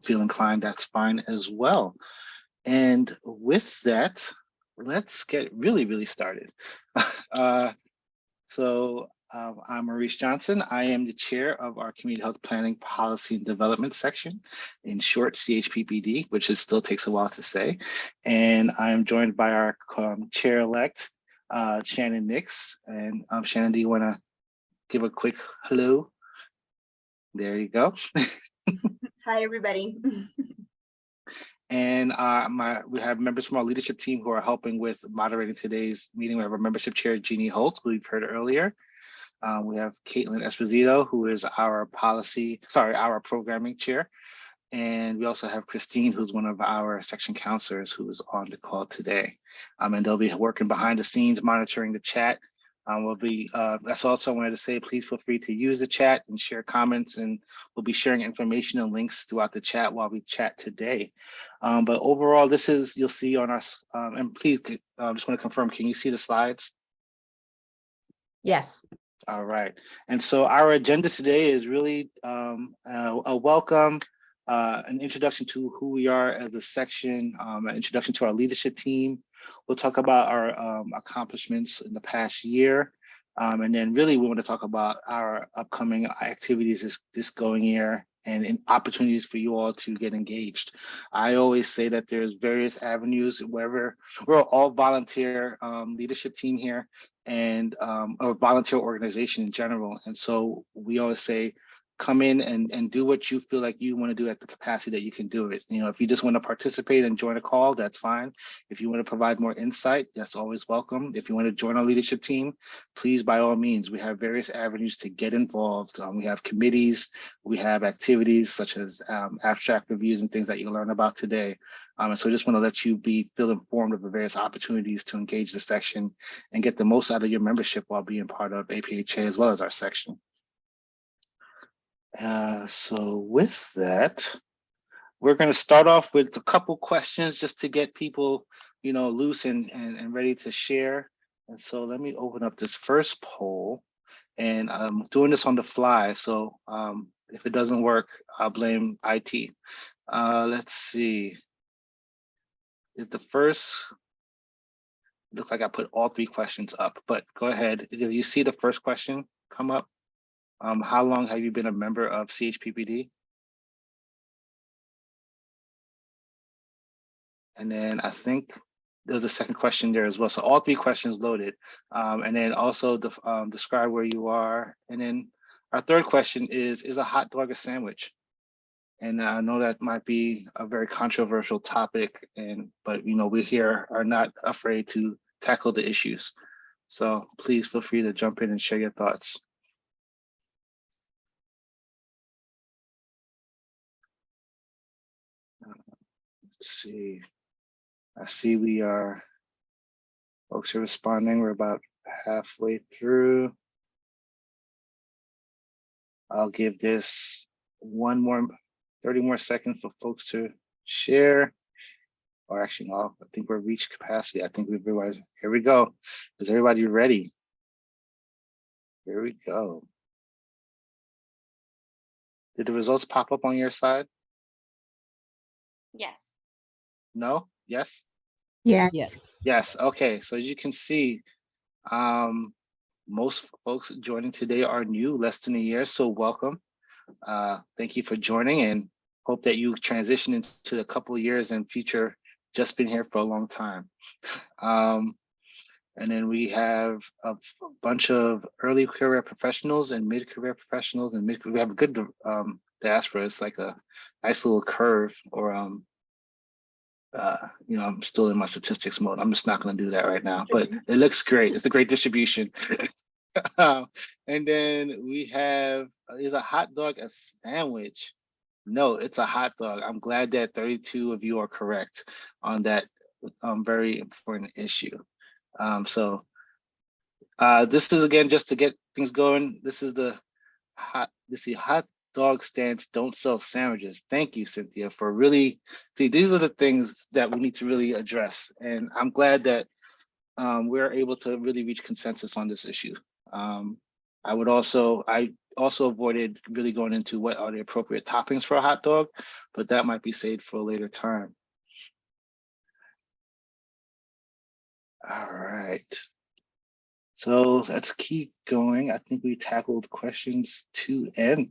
feel inclined, that's fine as well. And with that, let's get really started. I'm Maurice Johnson. I am the chair of our Community Health Planning Policy and Development section, in short, CHPPD, which still takes a while to say. And I'm joined by our chair-elect, Shannon Nix. And Shannon, do you want to give a quick hello? There you go. Hi, everybody. And we have members from our leadership team who are helping with moderating today's meeting. We have our membership chair, Jeannie Holt, who we've heard earlier. We have Caitlin Esposito, who is our programming chair. And we also have Christine, who's one of our section counselors, who is on the call today. And they'll be working behind the scenes, monitoring the chat. That's also I wanted to say, please feel free to use the chat and share comments, and we'll be sharing information and links throughout the chat while we chat today. But overall, you'll see on us, and please, just want to confirm, can you see the slides? Yes. All right. And so our agenda today is really a welcome, an introduction to who we are as a section, an introduction to our leadership team. We'll talk about our accomplishments in the past year. And then really we want to talk about our upcoming activities this going year and opportunities for you all to get engaged. I always say that there's various avenues wherever we're all volunteer leadership team here and a volunteer organization in general. And so we always say, come in and do what you feel like you want to do at the capacity that you can do it. You know, if you just want to participate and join a call, that's fine. If you want to provide more insight, that's always welcome. If you want to join our leadership team, please, by all means, we have various avenues to get involved. We have committees, we have activities such as abstract reviews and things that you'll learn about today. And so I just want to let you feel informed of the various opportunities to engage the section and get the most out of your membership while being part of APHA as well as our section. So with that, we're going to start off with a couple questions just to get people, loose and ready to share. And so let me open up this first poll, and I'm doing this on the fly. So if it doesn't work, I'll blame IT. Let's see. The first, looks like I put all three questions up, but go ahead. If you see the first question come up, how long have you been a member of CHPPD? And then I think there's a second question there as well. So all three questions loaded. And then also describe where you are. And then our third question is a hot dog a sandwich? And I know that might be a very controversial topic, but we here are not afraid to tackle the issues. So please feel free to jump in and share your thoughts. Let's see. I see folks are responding. We're about halfway through. I'll give this 30 more seconds for folks to share. Or actually, no, I think we've reached capacity. I think we've realized, here we go. Is everybody ready? Here we go. Did the results pop up on your side? Yes. No? Yes? Yes. Yes. Okay. So as you can see, most folks joining today are new, less than a year. So welcome. Thank you for joining, and hope that you transition into a couple of years and future just been here for a long time. And then we have a bunch of early career professionals and mid-career professionals, and we have a good diaspora. It's like a nice little curve, or I'm still in my statistics mode. I'm just not going to do that right now, but it looks great. It's a great distribution. And then we have, is a hot dog a sandwich? No, it's a hot dog. I'm glad that 32 of you are correct on that very important issue. So this is, again, just to get things going. This is the hot dog stands don't sell sandwiches. Thank you, Cynthia, for really, these are the things that we need to really address. And I'm glad that we're able to really reach consensus on this issue. I also avoided really going into what are the appropriate toppings for a hot dog, but that might be saved for a later time. All right. So let's keep going. I think we tackled questions 2 and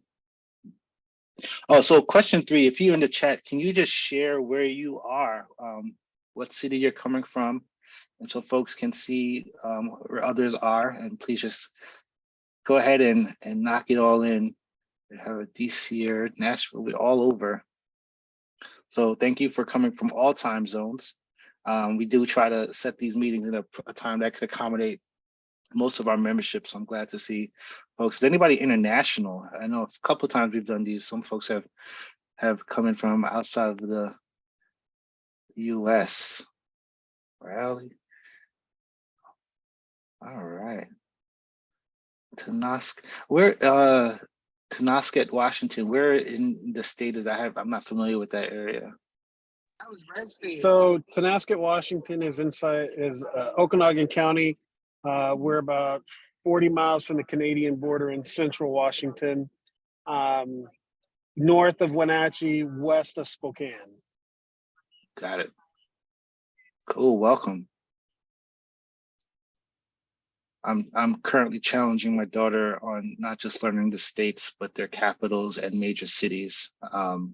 oh, so question 3, if you're in the chat, can you just share where you are, what city you're coming from, and so folks can see where others are, and please just go ahead and knock it all in. We have a DC or Nashville, we're all over. So thank you for coming from all time zones. We do try to set these meetings in a time that could accommodate most of our membership, so I'm glad to see folks. Is anybody international? I know a couple of times we've done these. Some folks have come in from outside of the US. Rally. All right. Tenasket, Washington. Where in the state is that? I'm not familiar with that area. So Tenasket, Washington is Okanagan County. We're about 40 miles from the Canadian border in central Washington, north of Wenatchee, west of Spokane. Got it. Cool, welcome. I'm currently challenging my daughter on not just learning the states, but their capitals and major cities. I'm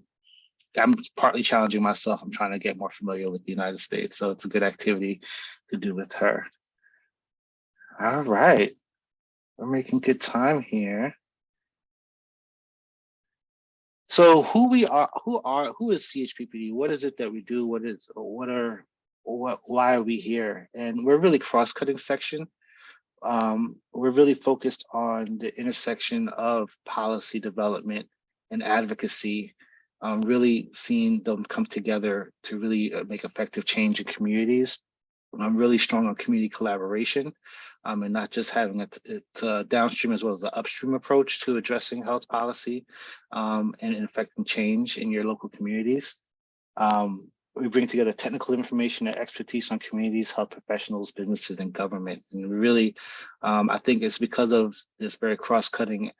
partly challenging myself. I'm trying to get more familiar with the United States, so it's a good activity to do with her. All right, we're making good time here. So who is CHPPD? What is it that we do? Why are we here? And we're really cross-cutting section. We're really focused on the intersection of policy development and advocacy, really seeing them come together to really make effective change in communities. I'm really strong on community collaboration, and not just having it downstream as well as the upstream approach to addressing health policy and affecting change in your local communities. We bring together technical information and expertise on communities, health professionals, businesses, and government. And really, I think it's because of this very cross-cutting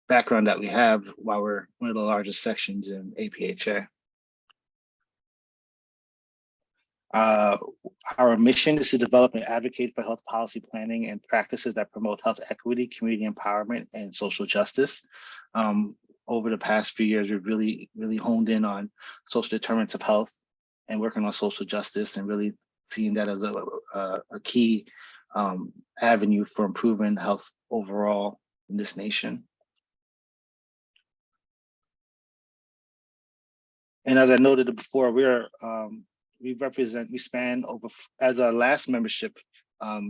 background that we have why we're one of the largest sections in APHA. Our mission is to develop and advocate for health policy planning and practices that promote health equity, community empowerment, and social justice. Over the past few years, we've really honed in on social determinants of health and working on social justice and really seeing that as a key avenue for improving health overall in this nation. And as I noted before, we span over, as our last membership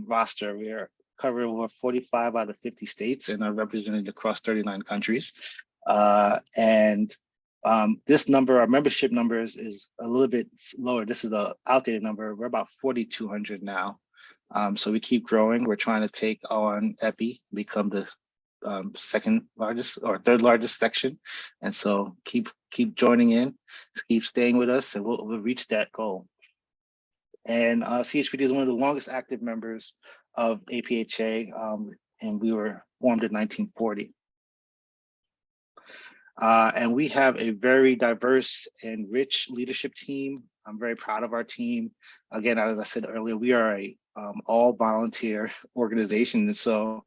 roster, we are covering over 45 out of 50 states and are represented across 39 countries. This number, our membership numbers, is a little bit lower. This is an outdated number. We're about 4,200 now. So we keep growing. We're trying to take on EPI, become the second largest or third largest section. And so keep joining in, keep staying with us, and we'll reach that goal. And CHPD is one of the longest active members of APHA, and we were formed in 1940. And we have a very diverse and rich leadership team. I'm very proud of our team. Again, as I said earlier, we are a all volunteer organization. And so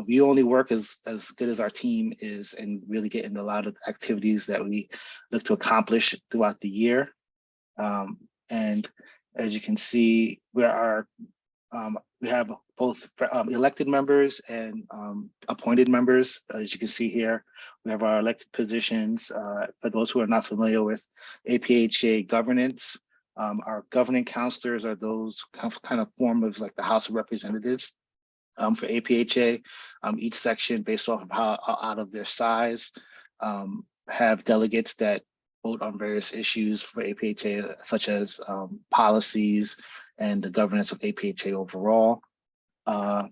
we only work as good as our team is and really get into a lot of activities that we look to accomplish throughout the year. And as you can see, we have both elected members and appointed members. As you can see here, we have our elected positions. For those who are not familiar with APHA governance, our governing counselors are those kind of form of like the House of Representatives for APHA. Each section, based off of how out of their size, have delegates that vote on various issues for APHA, such as policies and the governance of APHA overall.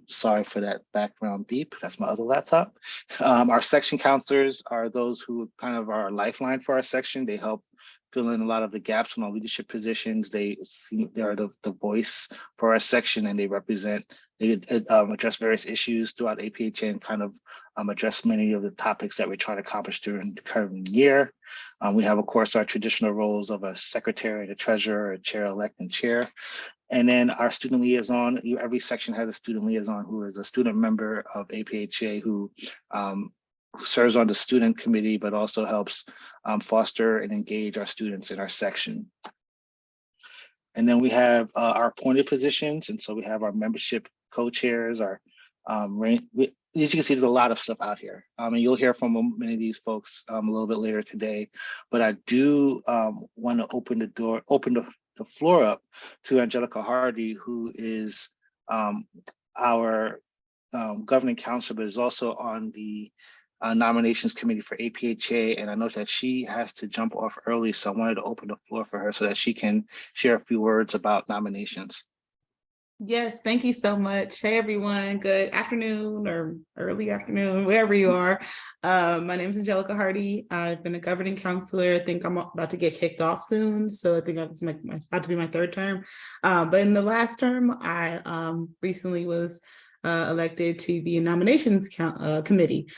Sorry for that background beep. That's my other laptop. Our section counselors are those who kind of are a lifeline for our section. They help fill in a lot of the gaps in our leadership positions. They are the voice for our section, and they address various issues throughout APHA and kind of address many of the topics that we're trying to accomplish during the current year. We have, of course, our traditional roles of a secretary, a treasurer, a chair-elect, and chair. And then our student liaison, every section has a student liaison who is a student member of APHA who serves on the student committee, but also helps foster and engage our students in our section. And then we have our appointed positions. And so we have our membership co-chairs, as you can see, there's a lot of stuff out here. And you'll hear from many of these folks a little bit later today. But I do want to open the floor up to Angelica Hardy, who is our governing council, but is also on the nominations committee for APHA. And I know that she has to jump off early, so I wanted to open the floor for her so that she can share a few words about nominations. Yes, thank you so much. Hey, everyone. Good afternoon or early afternoon, wherever you are. My name is Angelica Hardy. I've been a governing counselor. I think I'm about to get kicked off soon. So I think it's about to be my third term. But in the last term, I recently was elected to the nominations committee,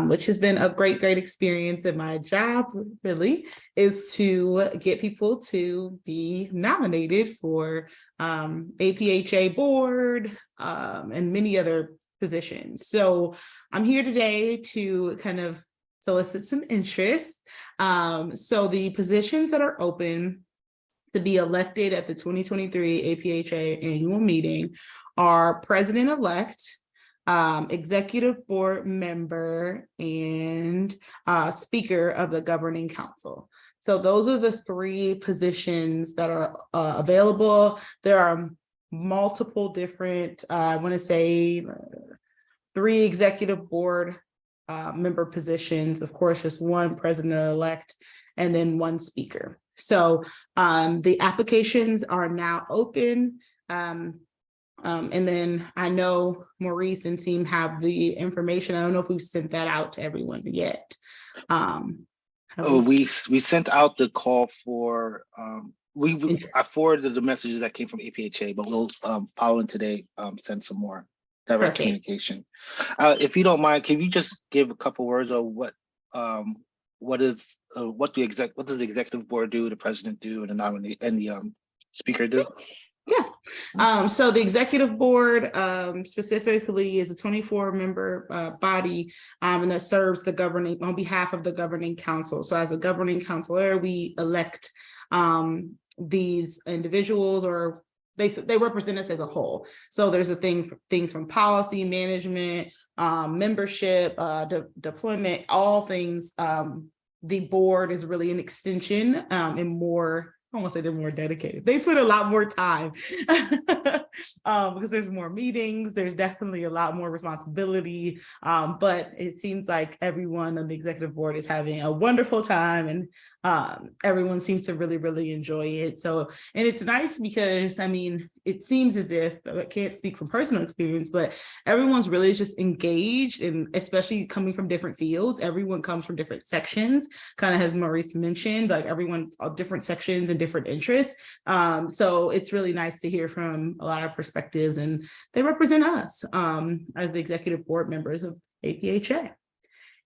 which has been a great experience. And my job really is to get people to be nominated for APHA board and many other positions. So I'm here today to kind of solicit some interest. So the positions that are open to be elected at the 2023 APHA annual meeting are president-elect, executive board member, and speaker of the governing council. So those are the three positions that are available. There are multiple different, I want to say 3 executive board member positions, of course, just 1 president-elect, and then 1 speaker. So the applications are now open. And then I know Maurice and team have the information. I don't know if we've sent that out to everyone yet. We sent out the call for, I forwarded the messages that came from APHA, but we'll following today, send some more direct communication. If you don't mind, can you just give a couple words of what does the executive board do, the president do, and the nominee and the speaker do? Yeah. So the executive board specifically is a 24-member body and that serves the governing on behalf of the governing council. So as a governing counselor, we elect these individuals, or they represent us as a whole. So there's things from policy, management, membership, deployment, all things. The board is really an extension and more, I don't want to say they're more dedicated. They spend a lot more time because there's more meetings. There's definitely a lot more responsibility. But it seems like everyone on the executive board is having a wonderful time, and everyone seems to really enjoy it. So, and it's nice because, I mean, it seems as if, I can't speak from personal experience, but everyone's really just engaged, and especially coming from different fields. Everyone comes from different sections, kind of as Maurice mentioned, like everyone, different sections and different interests. So it's really nice to hear from a lot of perspectives, and they represent us as the executive board members of APHA.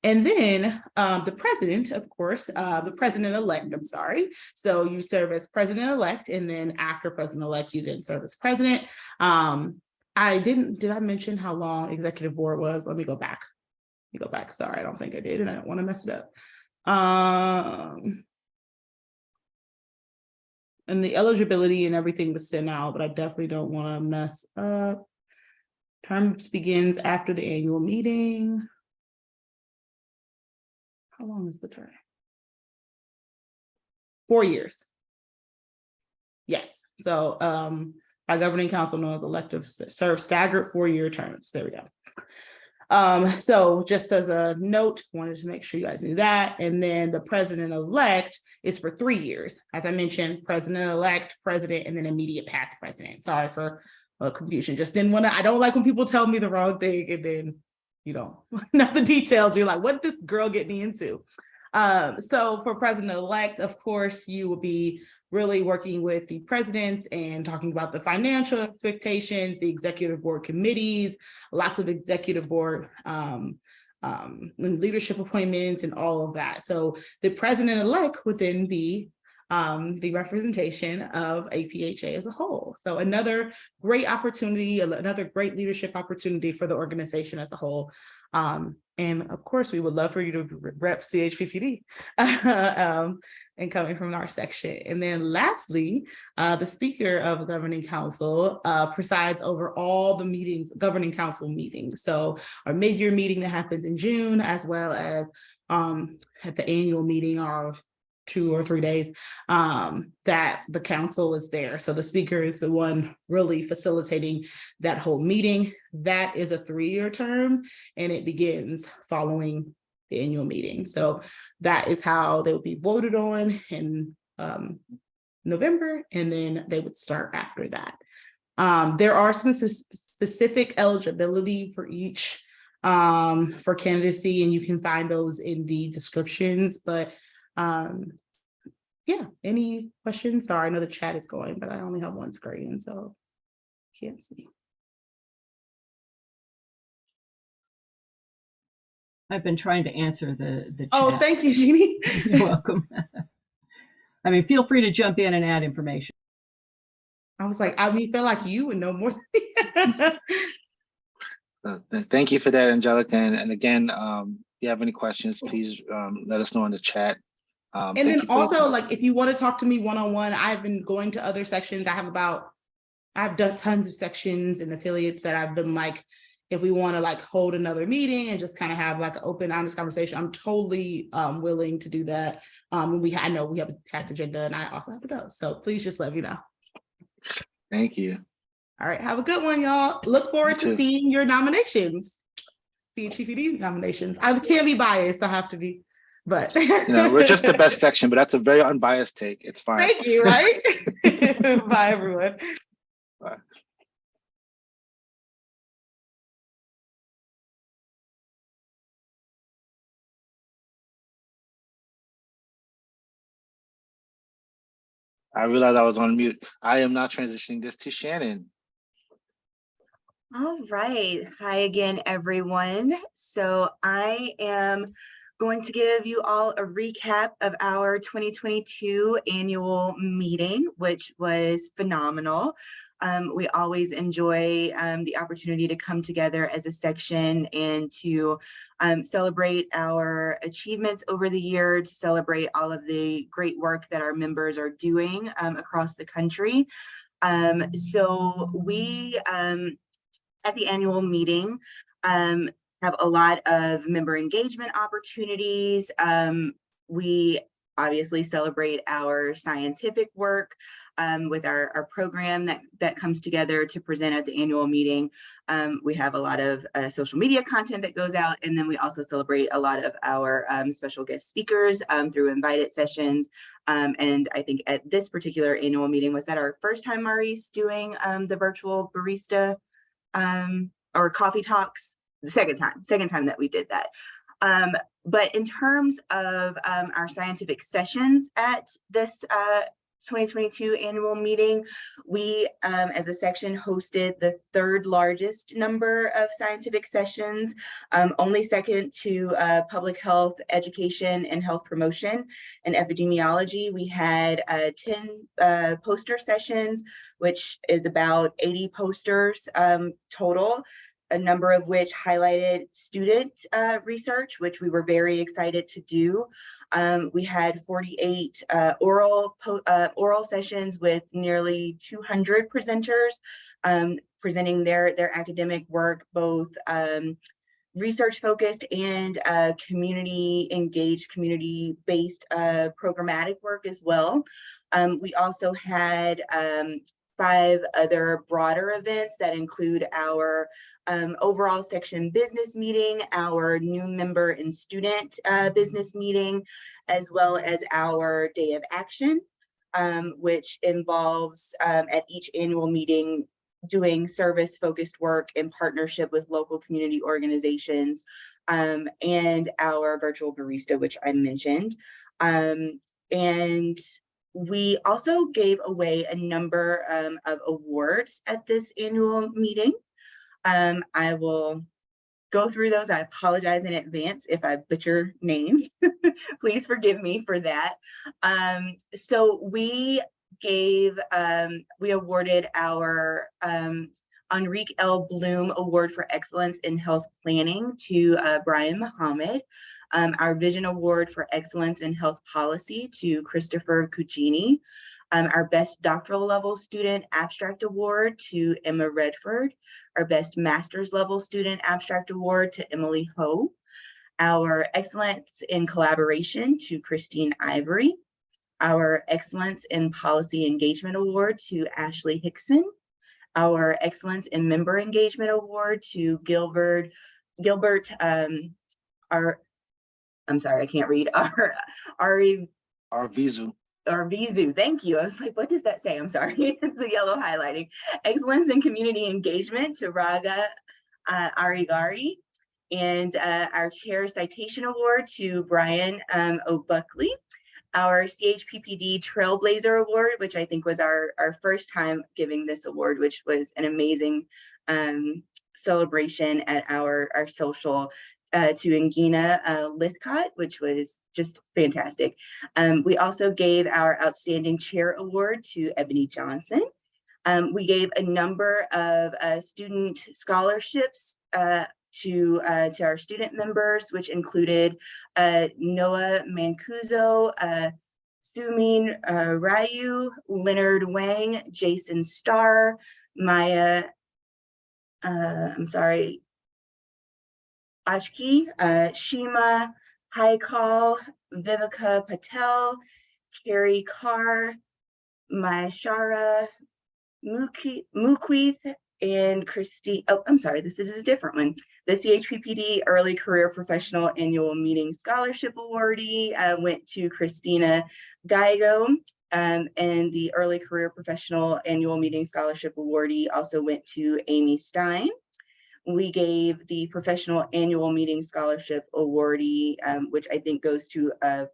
And then the president, of course, the president-elect, I'm sorry. So you serve as president-elect, and then after president-elect, you then serve as president. did I mention how long executive board was? Let me go back. Sorry, I don't think I did, and I don't want to mess it up. And the eligibility and everything was sent out, but I definitely don't want to mess up. Terms begins after the annual meeting. How long is the term? 4 years. Yes. So our governing council knows electives serve staggered 4-year terms. There we go. So just as a note, wanted to make sure you guys knew that. And then the president-elect is for 3 years. As I mentioned, president-elect, president, and then immediate past president. Sorry for confusion. Just didn't want to, I don't like when people tell me the wrong thing and then you don't know the details. You're like, what did this girl get me into? So for president-elect, of course, you will be really working with the presidents and talking about the financial expectations, the executive board committees, lots of executive board and leadership appointments and all of that. So the president-elect would then be the representation of APHA as a whole. So another great opportunity, another great leadership opportunity for the organization as a whole. And of course, we would love for you to rep CHPPD and coming from our section. And then lastly, the speaker of the governing council presides over all the meetings, governing council meetings. So our mid-year meeting that happens in June, as well as at the annual meeting, our 2 or 3 days that the council is there. So the speaker is the one really facilitating that whole meeting. That is a 3-year term and it begins following the annual meeting. So that is how they will be voted on in November, and then they would start after that. There are some specific eligibility for each for candidacy, and you can find those in the descriptions, but yeah, any questions? Sorry, I know the chat is going, but I only have one screen, so can't see. I've been trying to answer the chat. Oh, thank you, Jeannie. You're welcome. I mean, feel free to jump in and add information. I was like, I mean, feel like you would know more than Thank you for that, Angelica. And again, if you have any questions, please let us know in the chat. And then also, like, if you want to talk to me one-on-one, I've been going to other sections. I've done tons of sections and affiliates that I've been like, if we want to like hold another meeting and just kind of have like an open, honest conversation, I'm totally willing to do that. I know we have a packed agenda and I also have to go. So please just let me know. Thank you. All right, have a good one, y'all. Look forward to seeing your nominations. CHPPD nominations. I can't be biased, I have to be, but. We're just the best section, but that's a very unbiased take. It's fine. Thank you, right? Bye, everyone. Bye. I realized I was on mute. I am now transitioning this to Shannon. All right. Hi again, everyone. So I am going to give you all a recap of our 2022 annual meeting, which was phenomenal. We always enjoy the opportunity to come together as a section and to celebrate our achievements over the year, to celebrate all of the great work that our members are doing across the country. So we, at the annual meeting, have a lot of member engagement opportunities. We obviously celebrate our scientific work with our program that comes together to present at the annual meeting. We have a lot of social media content that goes out, and then we also celebrate a lot of our special guest speakers through invited sessions. And I think at this particular annual meeting, was that our first time, Maurice, doing the virtual barista or coffee talks? The second time that we did that. But in terms of our scientific sessions at this 2022 annual meeting, we as a section hosted the 3rd largest number of scientific sessions, only second to public health, education, and health promotion and epidemiology. We had 10 poster sessions, which is about 80 posters total, a number of which highlighted student research, which we were very excited to do. We had 48 oral sessions with nearly 200 presenters presenting their academic work, both research focused and community engaged, community based programmatic work as well. We also had 5 other broader events that include our overall section business meeting, our new member and student business meeting, as well as our day of action, which involves at each annual meeting doing service-focused work in partnership with local community organizations, and our virtual barista, which I mentioned. And we also gave away a number of awards at this annual meeting. I will go through those. I apologize in advance if I butcher names. Please forgive me for that. So we awarded our Enrique L. Bloom Award for Excellence in Health Planning to Brian Muhammad. Our Vision Award for Excellence in Health Policy to Christopher Cucini. Our Best Doctoral Level Student Abstract Award to Emma Redford. Our Best Master's Level Student Abstract Award to Emily Ho. Our Excellence in Collaboration to Christine Ivory. Our Excellence in Policy Engagement Award to Ashley Hickson. Our Excellence in Member Engagement Award to Gilbert, I'm sorry, I can't read, Arvizu, thank you. I was like, what does that say? I'm sorry, it's the yellow highlighting. Excellence in Community Engagement to Raga Arigari. And our Chair Citation Award to Brian O'Buckley. Our CHPPD Trailblazer Award, which I think was our first time giving this award, which was an amazing celebration at our social to Ngina Lithcott, which was just fantastic. We also gave our Outstanding Chair Award to Ebony Johnson. We gave a number of student scholarships to our student members, which included Noah Mancuso, Sumin Ryu, Leonard Wang, Jason Starr, Maya, Ashki, Shima, Haikal, Viveka Patel, Carrie Carr, Mayashara, Muquith, and Christy, oh, I'm sorry, this is a different one. The CHPPD Early Career Professional Annual Meeting Scholarship Awardee went to Christina Gaigo, and the Early Career Professional Annual Meeting Scholarship Awardee also went to Amy Stein. We gave the Professional Annual Meeting Scholarship Awardee, which I think goes to a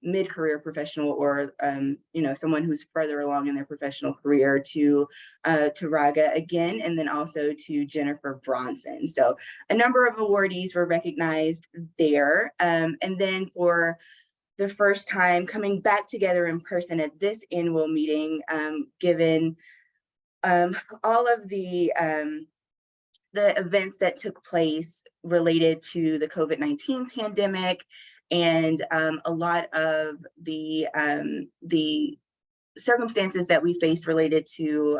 mid-career professional or someone who's further along in their professional career, to Raga again, and then also to Jennifer Bronson. So a number of awardees were recognized there. And then for the first time coming back together in person at this annual meeting, given all of the events that took place related to the COVID-19 pandemic, and a lot of the circumstances that we faced related to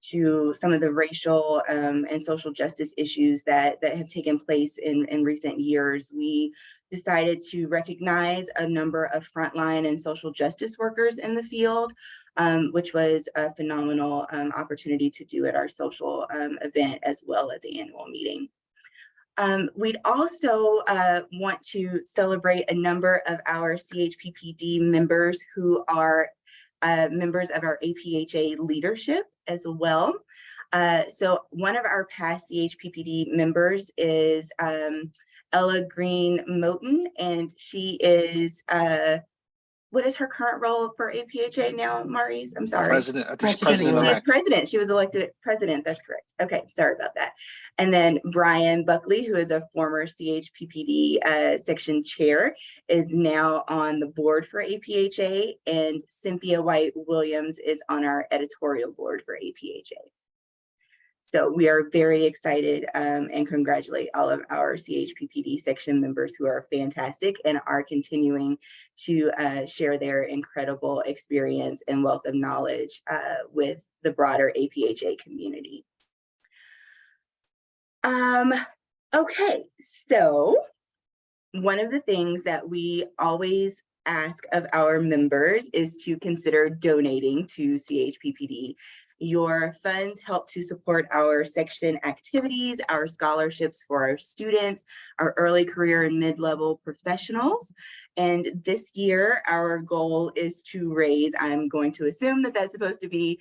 some of the racial and social justice issues that have taken place in recent years, we decided to recognize a number of frontline and social justice workers in the field, which was a phenomenal opportunity to do at our social event as well as the annual meeting. We'd also want to celebrate a number of our CHPPD members who are members of our APHA leadership as well. So one of our past CHPPD members is Ella Green Moten, and she is, what is her current role for APHA now, Maurice? I'm sorry. President. I think she's president. She is president. She was elected president. That's correct. Okay, sorry about that. And then Brian Buckley, who is a former CHPPD section chair, is now on the board for APHA, and Cynthia White Williams is on our editorial board for APHA. So we are very excited and congratulate all of our CHPPD section members who are fantastic and are continuing to share their incredible experience and wealth of knowledge with the broader APHA community. Okay, so one of the things that we always ask of our members is to consider donating to CHPPD. Your funds help to support our section activities, our scholarships for our students, our early career and mid-level professionals, And this year, our goal is to raise, I'm going to assume that that's supposed to be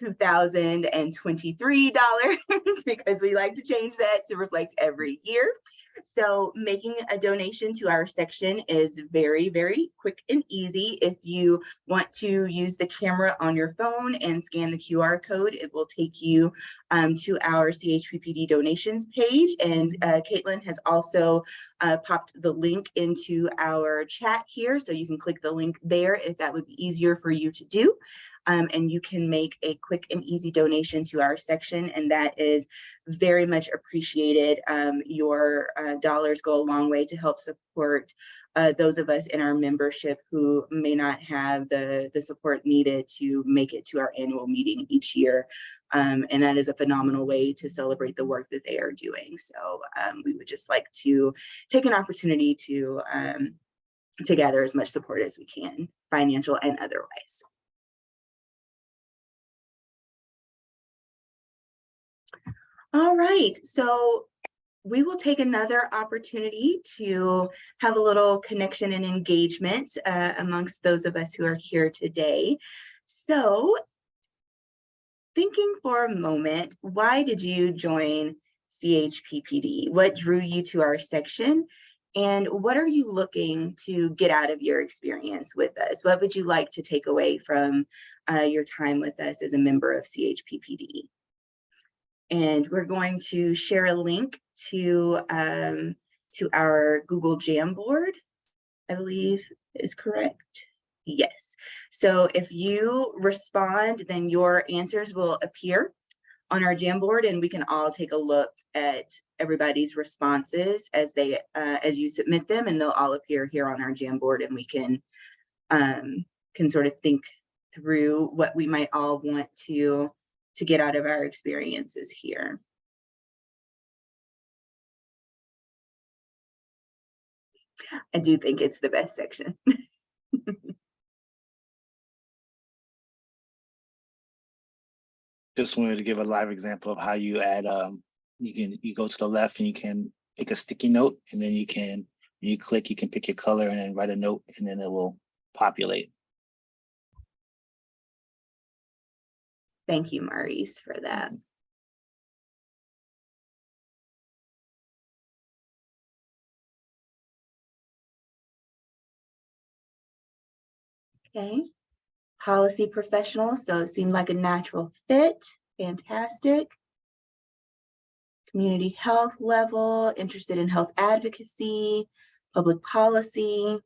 $2,023 because we like to change that to reflect every year. So making a donation to our section is very, very quick and easy. If you want to use the camera on your phone and scan the QR code, it will take you to our CHPPD donations page. And Caitlin has also popped the link into our chat here. So you can click the link there if that would be easier for you to do. And you can make a quick and easy donation to our section, and that is very much appreciated. Your dollars go a long way to help support those of us in our membership who may not have the support needed to make it to our annual meeting each year. And that is a phenomenal way to celebrate the work that they are doing. So we would just like to take an opportunity to gather as much support as we can, financial and otherwise. All right, so we will take another opportunity to have a little connection and engagement amongst those of us who are here today. So thinking for a moment, why did you join CHPPD? What drew you to our section? And what are you looking to get out of your experience with us? What would you like to take away from your time with us as a member of CHPPD? And we're going to share a link to our Google Jamboard, I believe is correct. Yes. So if you respond, then your answers will appear on our Jamboard, and we can all take a look at everybody's responses as as you submit them, and they'll all appear here on our Jamboard, and we can sort of think through what we might all want to get out of our experiences here. I do think it's the best section. Just wanted to give a live example of how you add, you go to the left and you can pick a sticky note, and then you can, when you click, you can pick your color and then write a note, and then it will populate. Thank you, Maurice, for that. Okay, policy professional, so it seemed like a natural fit. Fantastic. Community health level, interested in health advocacy, public policy.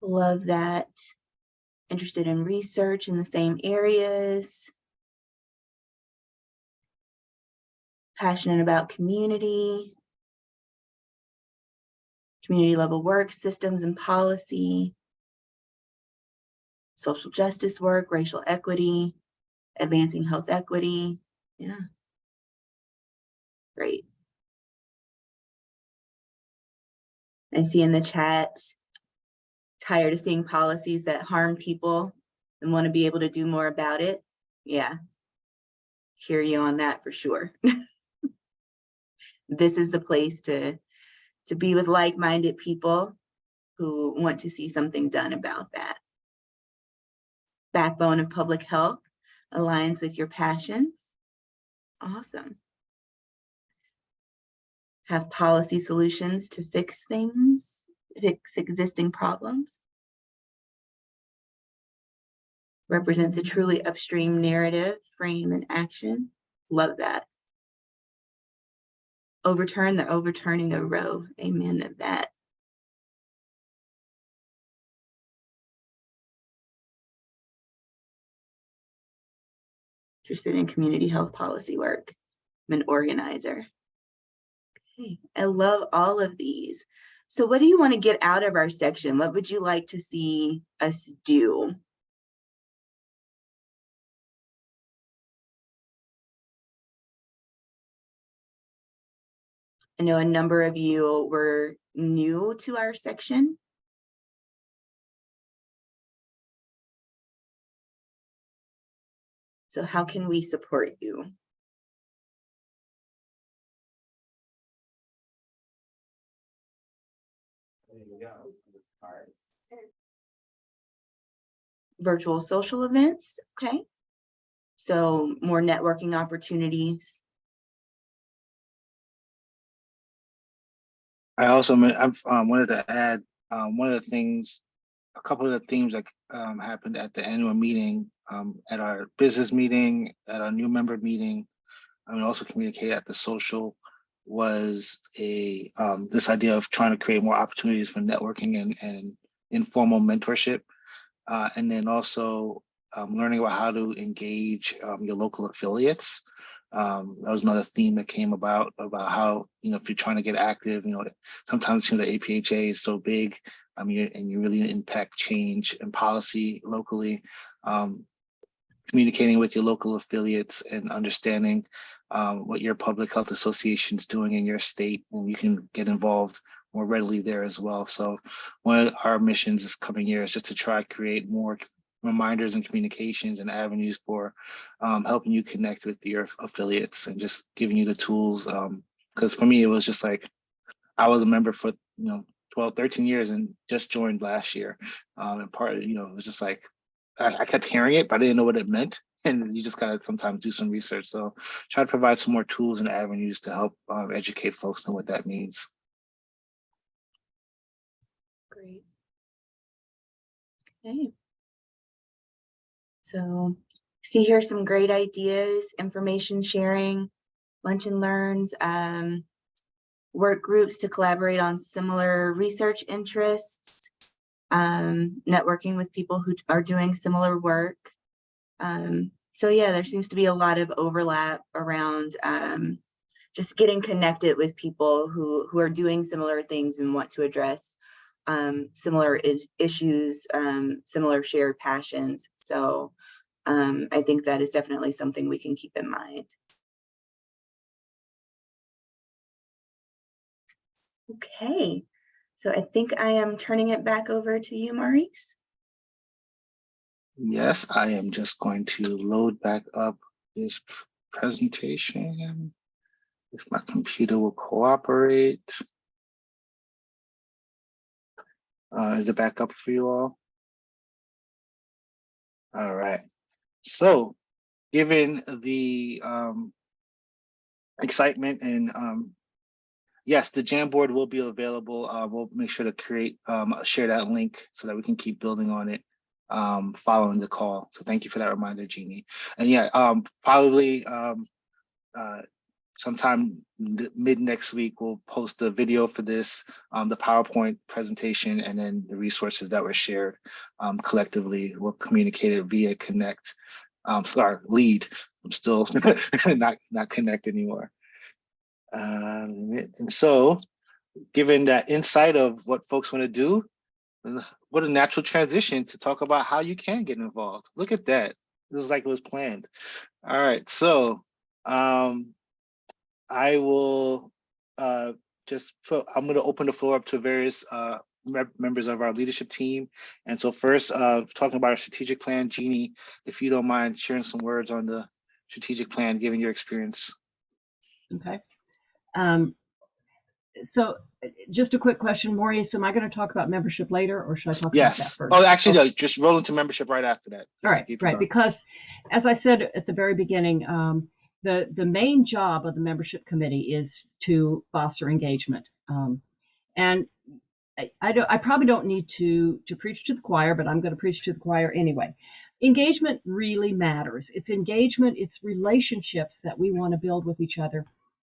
Love that. Interested in research in the same areas. Passionate about community level work, systems and policy, social justice work, racial equity, advancing health equity. Yeah, great. I see in the chat, tired of seeing policies that harm people and want to be able to do more about it. Yeah, hear you on that for sure. This is the place to be with like-minded people who want to see something done about that. Backbone of public health aligns with your passions. Awesome. Have policy solutions to fix things, fix existing problems. Represents a truly upstream narrative, frame, and action. Love that. Overturn the overturning of Roe. Amen to that. Interested in community health policy work. I'm an organizer. Okay, I love all of these. So what do you want to get out of our section? What would you like to see us do? I know a number of you were new to our section. So how can we support you? virtual social events. Okay. So more networking opportunities. I also wanted to add one of the things, a couple of the themes that happened at the annual meeting, at our business meeting, at our new member meeting, and also communicate at the social, was this idea of trying to create more opportunities for networking and informal mentorship, and then also learning about how to engage your local affiliates. That was another theme that came about how, if you're trying to get active, sometimes it seems like APHA is so big, and you really impact change and policy locally. Communicating with your local affiliates and understanding what your public health association is doing in your state, and you can get involved more readily there as well. So one of our missions this coming year is just to try to create more reminders and communications and avenues for helping you connect with your affiliates and just giving you the tools. Because for me, it was just like, I was a member for 12, 13 years and just joined last year. And part of, it was just like, I kept hearing it, but I didn't know what it meant. And you just gotta sometimes do some research. So try to provide some more tools and avenues to help educate folks on what that means. Great. Okay. So see here some great ideas, information sharing, lunch and learns, work groups to collaborate on similar research interests, networking with people who are doing similar work. So yeah, there seems to be a lot of overlap around just getting connected with people who are doing similar things and want to address similar issues, similar shared passions. So I think that is definitely something we can keep in mind. Okay, so I think I am turning it back over to you, Maurice. Yes, I am just going to load back up this presentation. If my computer will cooperate. Is it back up for you all? All right. So given the excitement and yes, the Jamboard will be available. We'll make sure to share that link so that we can keep building on it following the call. So thank you for that reminder, Jeannie. And yeah, probably sometime mid next week, we'll post a video for this, the PowerPoint presentation, and then the resources that were shared collectively. We'll communicate it via Connect. Sorry, Lead. I'm still not Connect anymore. And so, given that insight of what folks want to do, what a natural transition to talk about how you can get involved. Look at that. It was like it was planned. All right, so I will I'm going to open the floor up to various members of our leadership team. And so first, talking about our strategic plan, Jeannie, if you don't mind sharing some words on the strategic plan, given your experience. Okay. So just a quick question, Maurice, am I going to talk about membership later, or should I talk about that first? Oh, actually, no, just roll into membership right after that. All right, right. Because as I said at the very beginning, the main job of the membership committee is to foster engagement. And I probably don't need to preach to the choir, but I'm going to preach to the choir anyway. Engagement really matters. It's engagement, it's relationships that we want to build with each other.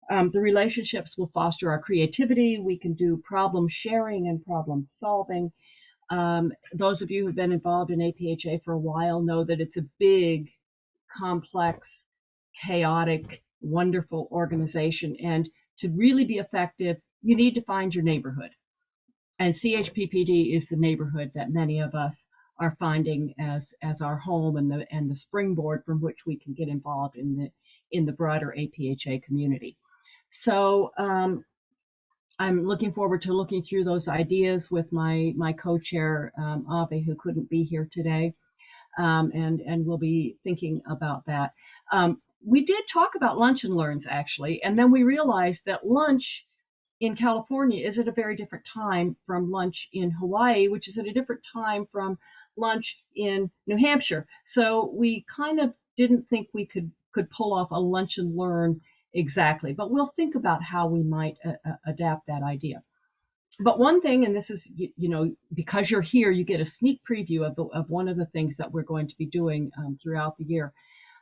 The relationships will foster our creativity. We can do problem sharing and problem solving. Those of you who've been involved in APHA for a while know that it's a big, complex, chaotic, wonderful organization. And to really be effective, you need to find your neighborhood. And CHPPD is the neighborhood that many of us are finding as our home and the springboard from which we can get involved in the broader APHA community. So I'm looking forward to looking through those ideas with my co-chair, APHA, who couldn't be here today, and we'll be thinking about that. We did talk about lunch and learns, actually, and then we realized that lunch in California is at a very different time from lunch in Hawaii, which is at a different time from lunch in New Hampshire. So we kind of didn't think we could pull off a lunch and learn exactly, but we'll think about how we might adapt that idea. But one thing, and this is, you know, because you're here, you get a sneak preview of one of the things that we're going to be doing throughout the year.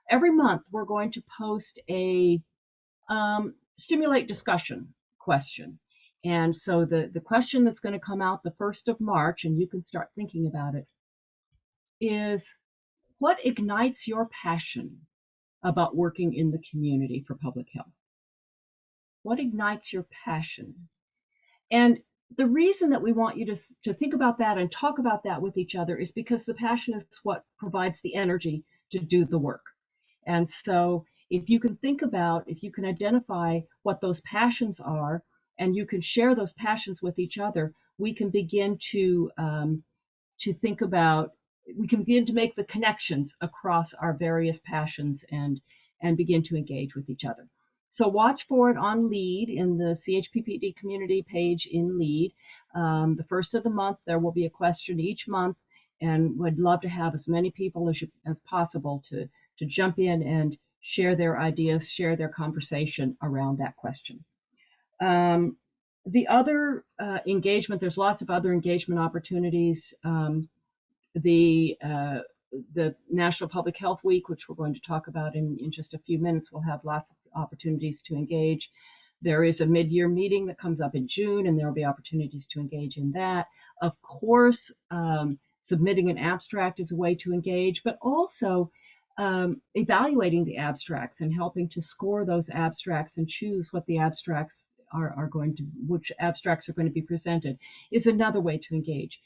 Every month, we're going to post a stimulate discussion question. And so the question that's going to come out the 1st of March, and you can start thinking about it, is what ignites your passion about working in the community for public health? What ignites your passion? And the reason that we want you to think about that and talk about that with each other is because the passion is what provides the energy to do the work. And so if you can think about, if you can identify what those passions are, and you can share those passions with each other, we can begin to think about, we can begin to make the connections across our various passions and begin to engage with each other. So watch for it on LEAD, in the CHPPD community page in LEAD. The 1st of the month, there will be a question each month, and we'd love to have as many people as possible to jump in and share their ideas, share their conversation around that question. The other engagement, there's lots of other engagement opportunities. The National Public Health Week, which we're going to talk about in just a few minutes, will have lots of opportunities to engage. There is a mid-year meeting that comes up in June, and there will be opportunities to engage in that. Of course, submitting an abstract is a way to engage, but also evaluating the abstracts and helping to score those abstracts and choose what the abstracts are going to, which abstracts are going to be presented, is another way to engage.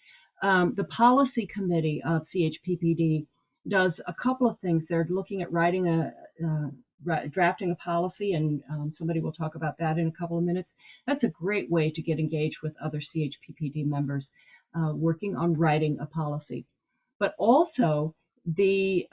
The policy committee of CHPPD does a couple of things. They're looking at writing drafting a policy, and somebody will talk about that in a couple of minutes. That's a great way to get engaged with other CHPPD members working on writing a policy. But also the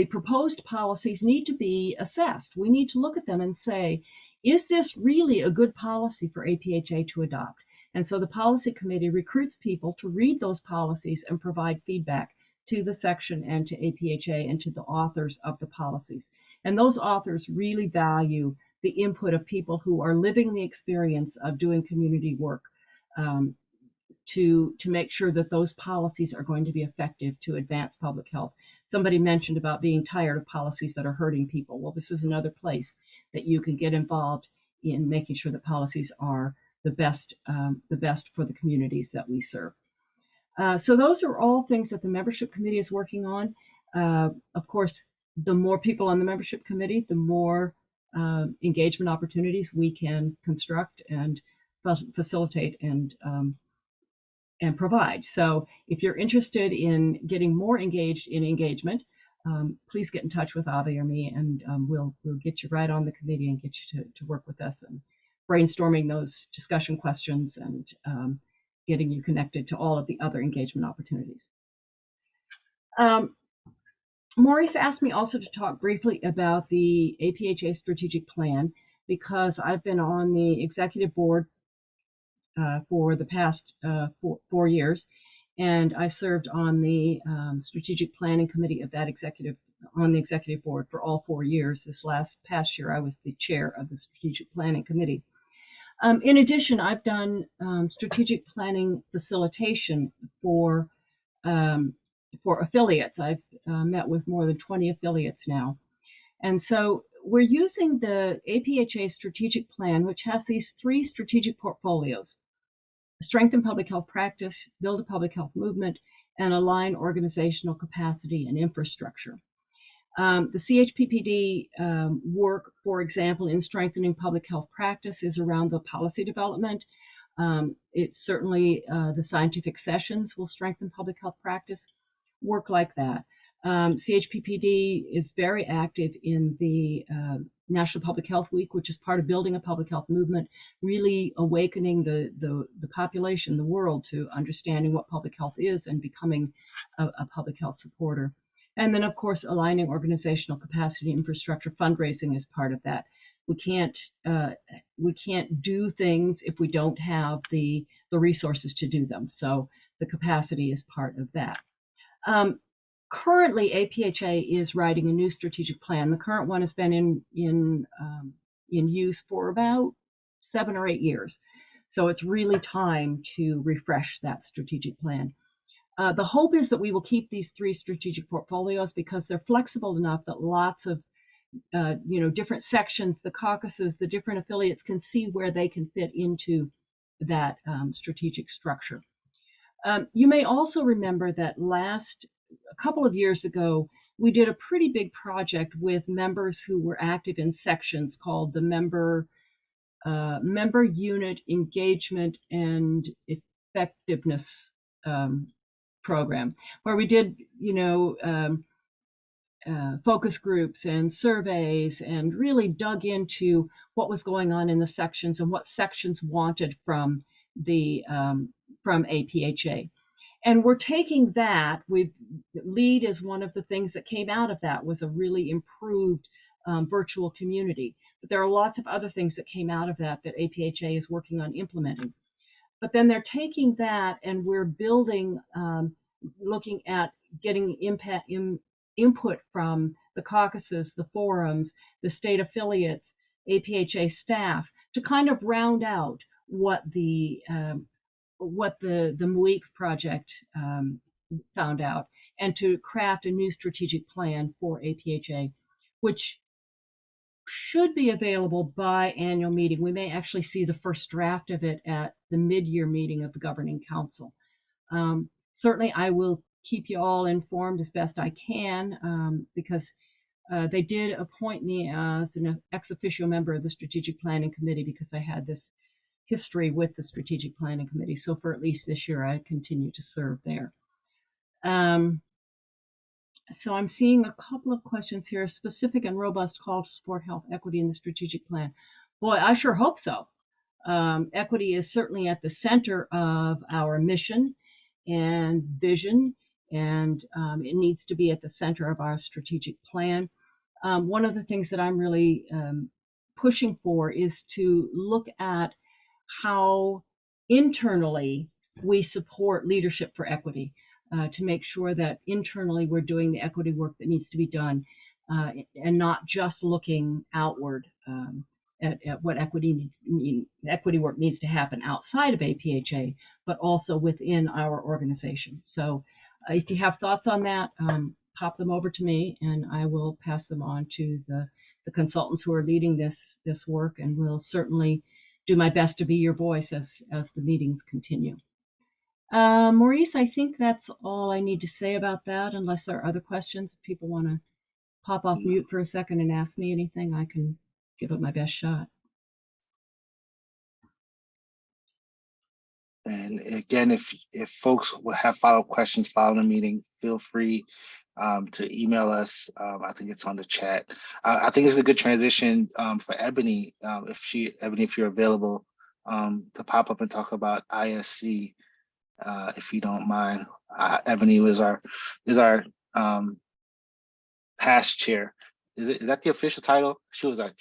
proposed policies need to be assessed. We need to look at them and say, is this really a good policy for APHA to adopt? And so the policy committee recruits people to read those policies and provide feedback to the section and to APHA and to the authors of the policies. And those authors really value the input of people who are living the experience of doing community work to make sure that those policies are going to be effective to advance public health. Somebody mentioned about being tired of policies that are hurting people. Well, this is another place that you can get involved in making sure that policies are the best for the communities that we serve. So those are all things that the membership committee is working on. Of course, the more people on the membership committee, the more engagement opportunities we can construct and facilitate and provide. So if you're interested in getting more engaged in engagement, please get in touch with Avi or me, and we'll get you right on the committee and get you to work with us and brainstorming those discussion questions and getting you connected to all of the other engagement opportunities. Maurice asked me also to talk briefly about the APHA strategic plan, because I've been on the executive board for the past 4 years, and I served on the strategic planning committee of that on the executive board for all 4 years. This past year, I was the chair of the strategic planning committee. In addition, I've done strategic planning facilitation for affiliates. I've met with more than 20 affiliates now. And so we're using the APHA strategic plan, which has these 3 strategic portfolios: strengthen public health practice, build a public health movement, and align organizational capacity and infrastructure. The CHPPD work, for example, in strengthening public health practice is around the policy development. It's certainly the scientific sessions will strengthen public health practice, work like that. CHPPD is very active in the National Public Health Week, which is part of building a public health movement, really awakening the population, the world, to understanding what public health is and becoming a public health supporter. And then, of course, aligning organizational capacity infrastructure. Fundraising is part of that. We can't do things if we don't have the resources to do them. So the capacity is part of that. Currently, APHA is writing a new strategic plan. The current one has been in use for about 7 or 8 years. So it's really time to refresh that strategic plan. The hope is that we will keep these 3 strategic portfolios because they're flexible enough that lots of different sections, the caucuses, the different affiliates can see where they can fit into that strategic structure. You may also remember that a couple of years ago, we did a pretty big project with members who were active in sections called the Member Unit Engagement and Effectiveness Program, where we did, focus groups and surveys and really dug into what was going on in the sections and what sections wanted from APHA. And we're taking that, LEAD is one of the things that came out of that was a really improved virtual community. But there are lots of other things that came out of that APHA is working on implementing. But then they're taking that and we're building, looking at getting input from the caucuses, the forums, the state affiliates, APHA staff to kind of round out what the MWEEC project found out, and to craft a new strategic plan for APHA, which should be available by annual meeting. We may actually see the first draft of it at the mid-year meeting of the Governing Council. Certainly, I will keep you all informed as best I can because they did appoint me as an ex officio member of the Strategic Planning Committee because I had this history with the Strategic Planning Committee. So for at least this year, I continue to serve there. So I'm seeing a couple of questions here. Specific and robust call to support health equity in the strategic plan. Boy, I sure hope so. Equity is certainly at the center of our mission and vision, and it needs to be at the center of our strategic plan. One of the things that I'm really pushing for is to look at how internally we support leadership for equity, to make sure that internally we're doing the equity work that needs to be done and not just looking outward at what equity work needs to happen outside of APHA, but also within our organization. So if you have thoughts on that, pop them over to me and I will pass them on to the consultants who are leading this work, and will certainly do my best to be your voice as the meetings continue. Maurice, I think that's all I need to say about that, unless there are other questions. If people want to pop off mute for a second and ask me anything, I can give it my best shot. And again, if folks will have follow-up questions following the meeting, feel free to email us. I think it's on the chat. I think it's a good transition for Ebony, if you're available, to pop up and talk about ISC, if you don't mind. Ebony is our past chair. Is that the official title? She was like,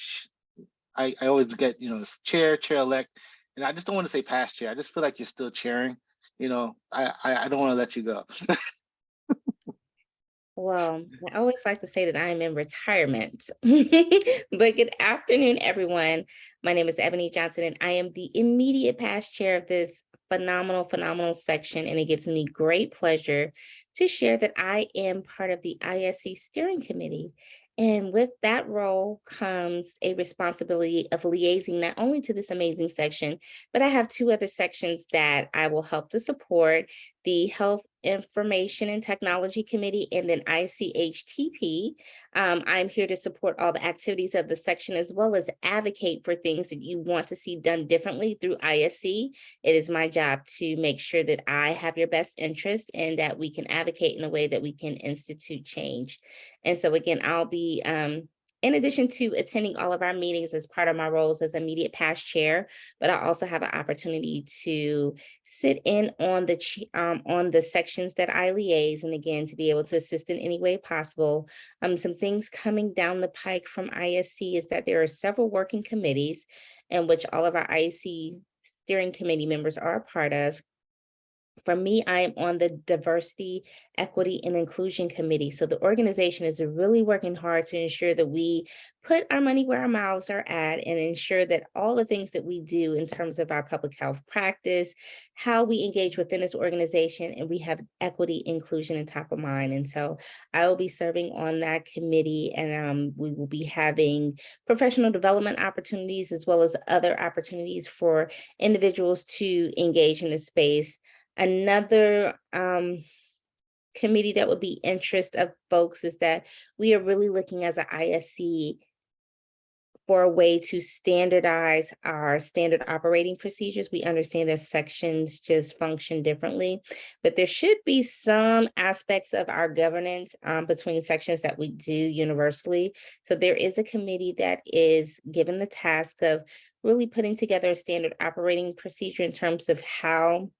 I always get, chair-elect. And I just don't want to say past chair. I just feel like you're still chairing. I don't want to let you go. Well, I always like to say that I am in retirement. But good afternoon, everyone. My name is Ebony Johnson, and I am the immediate past chair of this phenomenal section. And it gives me great pleasure to share that I am part of the ISC steering committee. And with that role comes a responsibility of liaising not only to this amazing section, but I have 2 other sections that I will help to support: the Health Information and Technology Committee, and then ICHTP. I'm here to support all the activities of the section, as well as advocate for things that you want to see done differently through ISC. It is my job to make sure that I have your best interest and that we can advocate in a way that we can institute change. And so again, I'll be, in addition to attending all of our meetings as part of my roles as immediate past chair, but I also have an opportunity to sit in on the sections that I liaise, and again, to be able to assist in any way possible. Some things coming down the pike from ISC is that there are several working committees in which all of our ISC steering committee members are a part of. For me, I am on the Diversity, Equity, and Inclusion Committee. So the organization is really working hard to ensure that we put our money where our mouths are at and ensure that all the things that we do in terms of our public health practice, how we engage within this organization, and we have equity, inclusion, and top of mind. And so I will be serving on that committee, and we will be having professional development opportunities as well as other opportunities for individuals to engage in the space. Another committee that would be interest of folks is that we are really looking as an ISC for a way to standardize our standard operating procedures. We understand that sections just function differently, but there should be some aspects of our governance between sections that we do universally. So there is a committee that is given the task of really putting together a standard operating procedure in terms of how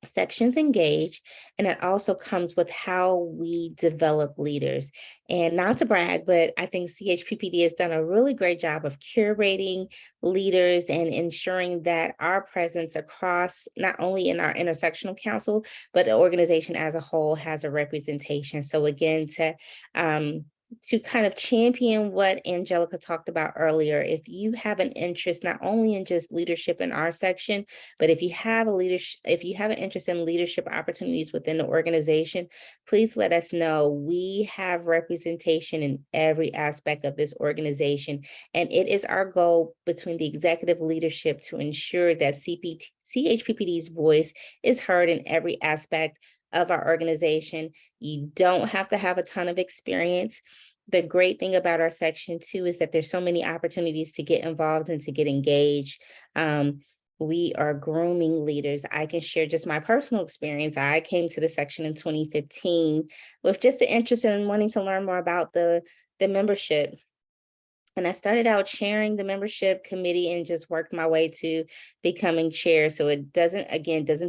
sections engage, and it also comes with how we develop leaders. And not to brag, but I think CHPPD has done a really great job of curating leaders and ensuring that our presence across, not only in our intersectional council, but the organization as a whole has a representation. So again, to kind of champion what Angelica talked about earlier, if you have an interest not only in just leadership in our section, but if you have an interest in leadership opportunities within the organization, please let us know. We have representation in every aspect of this organization, and it is our goal between the executive leadership to ensure that CHPPD's voice is heard in every aspect of our organization. You don't have to have a ton of experience. The great thing about our section too is that there's so many opportunities to get involved and to get engaged. We are grooming leaders. I can share just my personal experience. I came to the section in 2015 with just an interest in wanting to learn more about the membership. And I started out chairing the membership committee and just worked my way to becoming chair. So it doesn't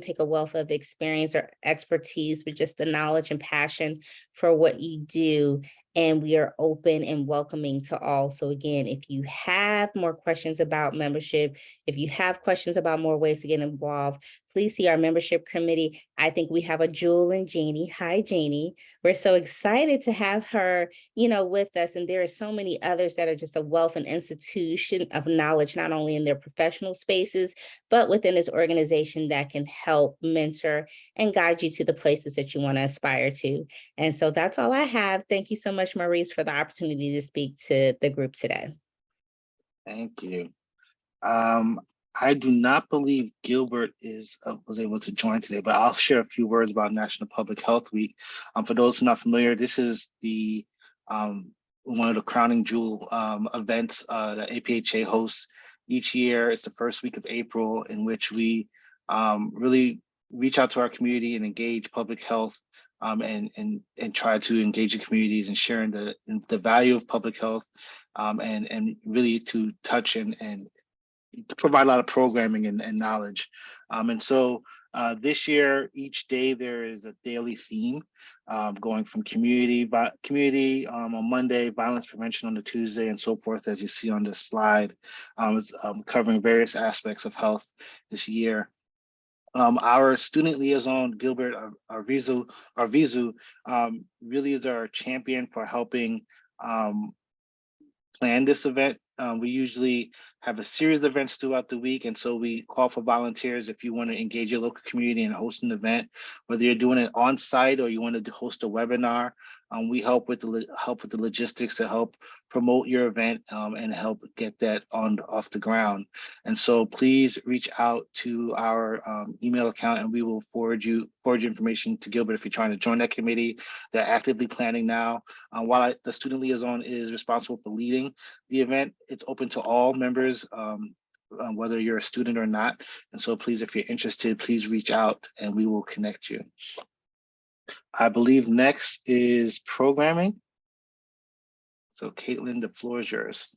take a wealth of experience or expertise, but just the knowledge and passion for what you do. And we are open and welcoming to all. So again, if you have more questions about membership, if you have questions about more ways to get involved, please see our membership committee. I think we have a jewel in Janie. Hi, Janie. We're so excited to have her, with us. And there are so many others that are just a wealth and institution of knowledge, not only in their professional spaces, but within this organization that can help mentor and guide you to the places that you want to aspire to. And so that's all I have. Thank you so much, Maurice, for the opportunity to speak to the group today. Thank you. I do not believe Gilbert was able to join today, but I'll share a few words about National Public Health Week. For those who are not familiar, this is the one of the crowning jewel events that APHA hosts each year. It's the first week of April, in which we really reach out to our community and engage public health and try to engage the communities and sharing the value of public health and really to touch and to provide a lot of programming and knowledge. And so this year, each day there is a daily theme going from community on Monday, violence prevention on the Tuesday, and so forth, as you see on this slide. It's covering various aspects of health this year. Our student liaison, Gilbert Arvizu, really is our champion for helping plan this event. We usually have a series of events throughout the week, and so we call for volunteers if you want to engage your local community and host an event, whether you're doing it on site or you want to host a webinar. We help with the logistics to help promote your event and help get that off the ground. And so please reach out to our email account, and we will forward you information to Gilbert if you're trying to join that committee. They're actively planning now. While the student liaison is responsible for leading the event, it's open to all members, whether you're a student or not. And so please, if you're interested, please reach out and we will connect you. I believe next is programming. So Caitlin, the floor is yours.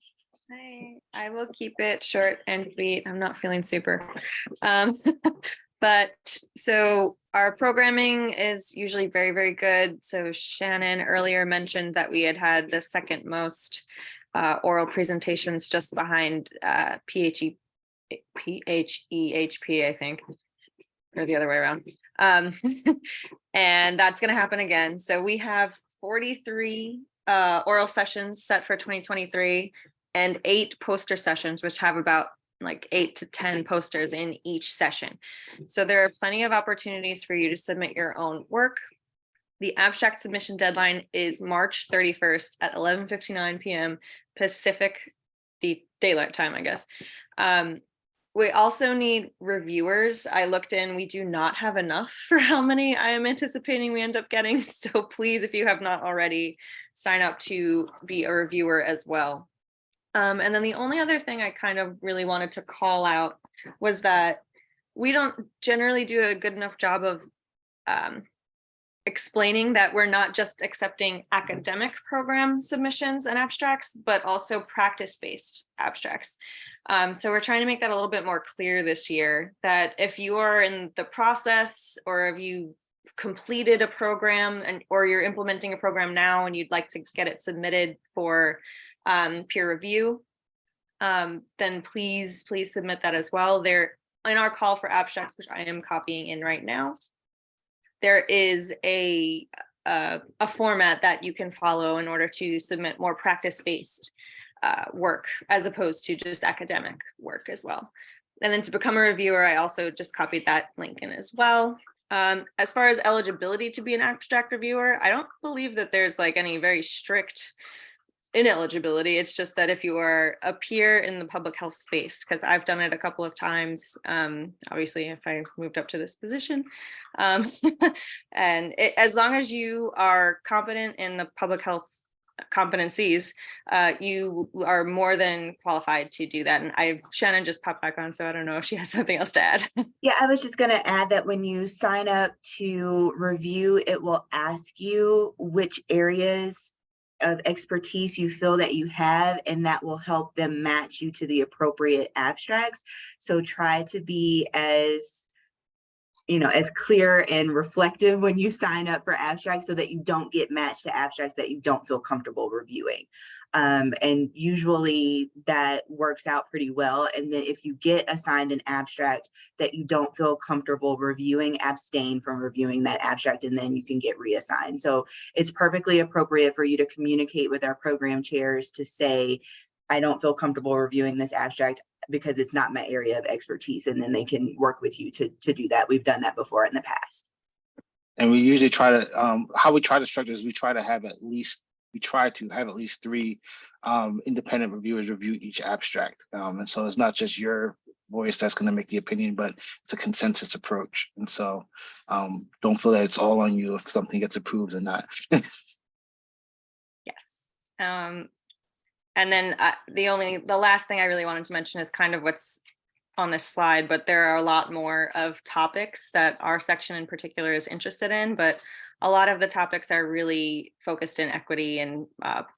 Hi, I will keep it short and sweet. I'm not feeling super. But so our programming is usually very, very good. So Shannon earlier mentioned that we had the second most oral presentations just behind PHEHP, I think, or the other way around. And that's going to happen again. So we have 43 oral sessions set for 2023 and 8 poster sessions, which have about like 8 to 10 posters in each session. So there are plenty of opportunities for you to submit your own work. The abstract submission deadline is March 31st at 11:59 p.m. Pacific Daylight Time, I guess. We also need reviewers. I looked in, we do not have enough for how many I am anticipating we end up getting. So please, if you have not already, sign up to be a reviewer as well. And then the only other thing I kind of really wanted to call out was that we don't generally do a good enough job of explaining that we're not just accepting academic program submissions and abstracts, but also practice-based abstracts. So we're trying to make that a little bit more clear this year, that if you are in the process or if you completed a program or you're implementing a program now and you'd like to get it submitted for peer review, then please submit that as well. There in our call for abstracts, which I am copying in right now, there is a format that you can follow in order to submit more practice-based work as opposed to just academic work as well. And then to become a reviewer, I also just copied that link in as well. As far as eligibility to be an abstract reviewer, I don't believe that there's like any very strict ineligibility. It's just that if you are a peer in the public health space, because I've done it a couple of times, obviously if I moved up to this position, and as long as you are competent in the public health competencies, you are more than qualified to do that. And Shannon just popped back on, so I don't know if she has something else to add. Yeah, I was just going to add that when you sign up to review, it will ask you which areas of expertise you feel that you have, and that will help them match you to the appropriate abstracts. So try to be as clear and reflective when you sign up for abstracts so that you don't get matched to abstracts that you don't feel comfortable reviewing. And usually that works out pretty well. And then if you get assigned an abstract that you don't feel comfortable reviewing, abstain from reviewing that abstract, and then you can get reassigned. So it's perfectly appropriate for you to communicate with our program chairs to say, I don't feel comfortable reviewing this abstract because it's not my area of expertise, and then they can work with you to do that. We've done that before in the past. And we usually try to, how we try to structure is we try to have at least 3 independent reviewers review each abstract. And so it's not just your voice that's going to make the opinion, but it's a consensus approach. And so don't feel that it's all on you if something gets approved or not. Yes. And then the last thing I really wanted to mention is kind of what's on this slide, but there are a lot more of topics that our section in particular is interested in, but a lot of the topics are really focused in equity and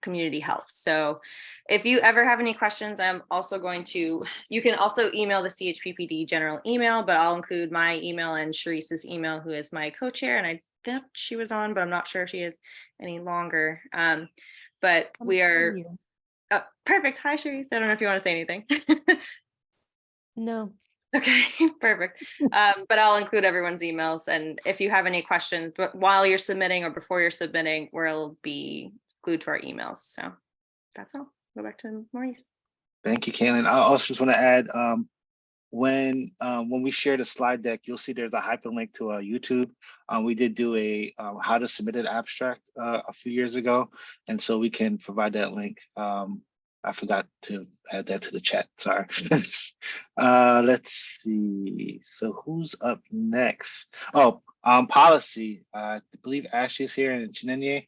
community health. So if you ever have any questions, you can also email the CHPPD general email, but I'll include my email and Sharice's email, who is my co-chair, and I think she was on, but I'm not sure if she is any longer. But we are... Oh, perfect. Hi, Sharice. I don't know if you want to say anything. No. Okay, perfect. But I'll include everyone's emails. And if you have any questions, but while you're submitting or before you're submitting, we'll be glued to our emails. So that's all. Go back to Maurice. Thank you, Caitlin. I also just want to add, when we share the slide deck, you'll see there's a hyperlink to YouTube. We did do a how to submit an abstract a few years ago, and so we can provide that link. I forgot to add that to the chat. Sorry. Let's see. So who's up next? Oh, policy. I believe Ashley is here and Chinenye.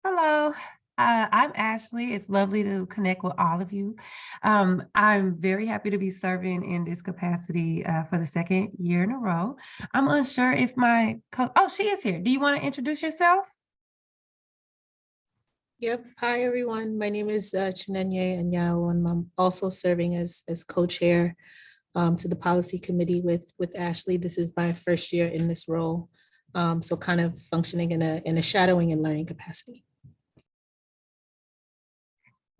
Hello, I'm Ashley. It's lovely to connect with all of you. I'm very happy to be serving in this capacity for the 2nd year in a row. I'm unsure if oh, she is here. Do you want to introduce yourself? Yep. Hi, everyone. My name is Chinenye Anyao, and I'm also serving as co-chair to the policy committee with Ashley. This is my first year in this role, so kind of functioning in a shadowing and learning capacity.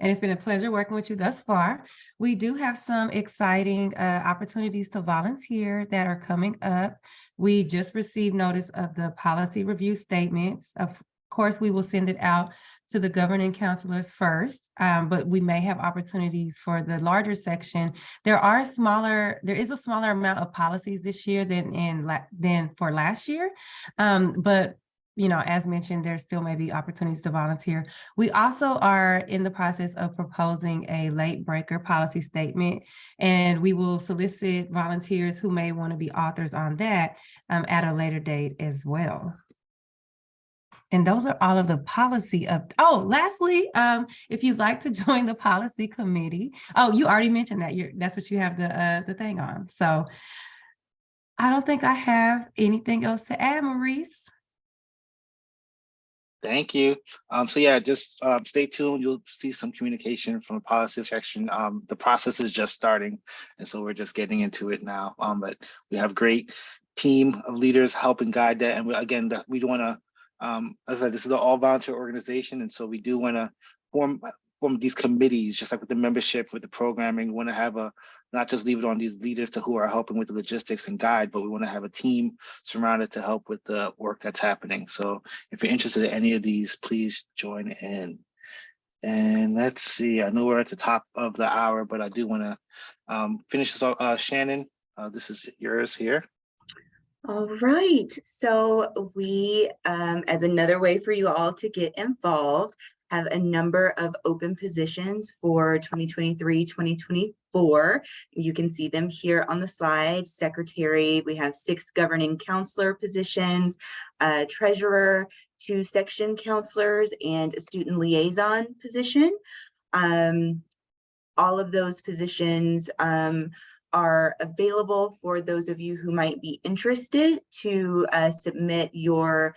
and it's been a pleasure working with you thus far. We do have some exciting opportunities to volunteer that are coming up. We just received notice of the policy review statements. Of course, we will send it out to the governing counselors first, but we may have opportunities for the larger section. There is a smaller amount of policies this year than for last year, but as mentioned, there still may be opportunities to volunteer. We also are in the process of proposing a late breaker policy statement, and we will solicit volunteers who may want to be authors on that at a later date as well. And those are all of the policy lastly, if you'd like to join the policy committee. Oh, you already mentioned that that's what you have the thing on. So I don't think I have anything else to add, Maurice. Thank you. So yeah, just stay tuned. You'll see some communication from the policy section. The process is just starting, and so we're just getting into it now. But we have great team of leaders helping guide that. And we do want to, as I said, this is an all volunteer organization, and so we do want to form these committees, just like with the membership, with the programming. We want to have not just leave it on these leaders who are helping with the logistics and guide, but we want to have a team surrounded to help with the work that's happening. So if you're interested in any of these, please join in. And let's see, I know we're at the top of the hour, but I do want to finish this off. Shannon, this is yours here. All right, so we, as another way for you all to get involved, have a number of open positions for 2023-2024. You can see them here on the slide. Secretary, we have 6 governing counselor positions, treasurer, 2 section counselors, and a student liaison position. All of those positions are available for those of you who might be interested to submit your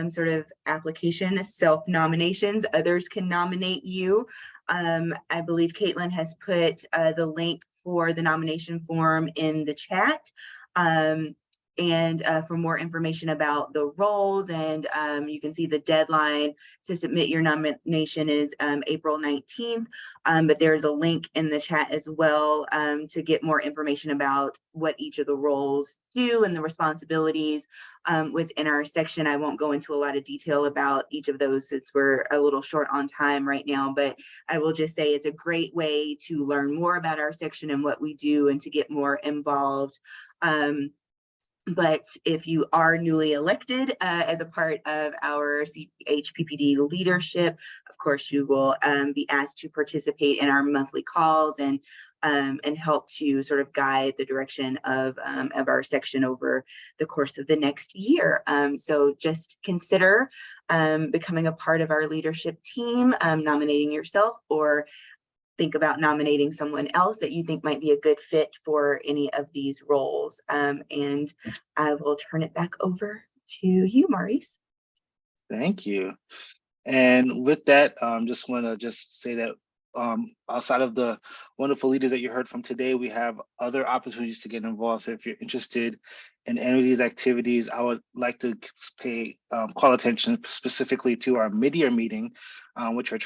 sort of application, self-nominations. Others can nominate you. I believe Caitlin has put the link for the nomination form in the chat. And for more information about the roles, and you can see the deadline to submit your nomination is April 19th, but there's a link in the chat as well to get more information about what each of the roles do and the responsibilities within our section. I won't go into a lot of detail about each of those since we're a little short on time right now, but I will just say it's a great way to learn more about our section and what we do and to get more involved. But if you are newly elected as a part of our CHPPD leadership, of course, you will be asked to participate in our monthly calls and help to sort of guide the direction of our section over the course of the next year. So just consider becoming a part of our leadership team, nominating yourself, or think about nominating someone else that you think might be a good fit for any of these roles. And I will turn it back over to you, Maurice. Thank you. And with that, just want to say that outside of the wonderful leaders that you heard from today, we have other opportunities to get involved. So if you're interested in any of these activities, I would like to call attention specifically to our mid-year meeting, which we're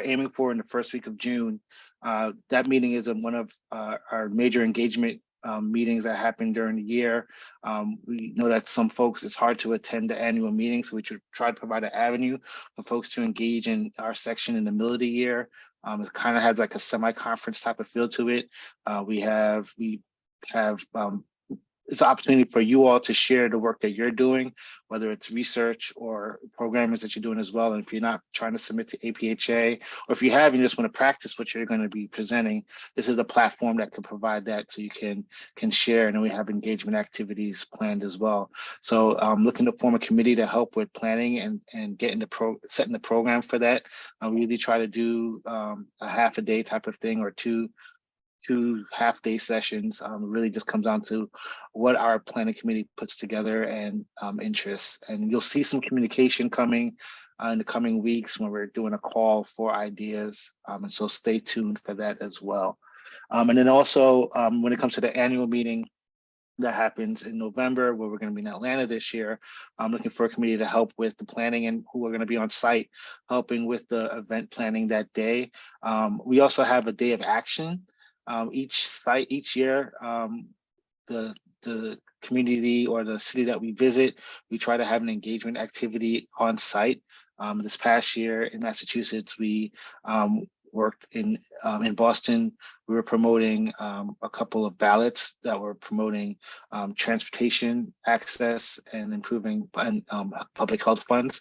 aiming for in the first week of June. That meeting is one of our major engagement meetings that happen during the year. We know that some folks, it's hard to attend the annual meeting, so we should try to provide an avenue for folks to engage in our section in the middle of the year. It kind of has like a semi-conference type of feel to it. We have it's an opportunity for you all to share the work that you're doing, whether it's research or programs that you're doing as well. And if you're not trying to submit to APHA, or if you have, you just want to practice what you're going to be presenting, this is a platform that can provide that so you can share. And then we have engagement activities planned as well. So I'm looking to form a committee to help with planning and getting setting the program for that. We really try to do a half a day type of thing, or two half-day sessions. It really just comes down to what our planning committee puts together and interests. And you'll see some communication coming in the coming weeks when we're doing a call for ideas. And so stay tuned for that as well. And then also when it comes to the annual meeting, that happens in November, where we're going to be in Atlanta this year. I'm looking for a committee to help with the planning and who are going to be on site, helping with the event planning that day. We also have a day of action. Each site, each year, the community or the city that we visit, we try to have an engagement activity on site. This past year in Massachusetts, we worked in Boston. We were promoting a couple of ballots that were promoting transportation access and improving public health funds.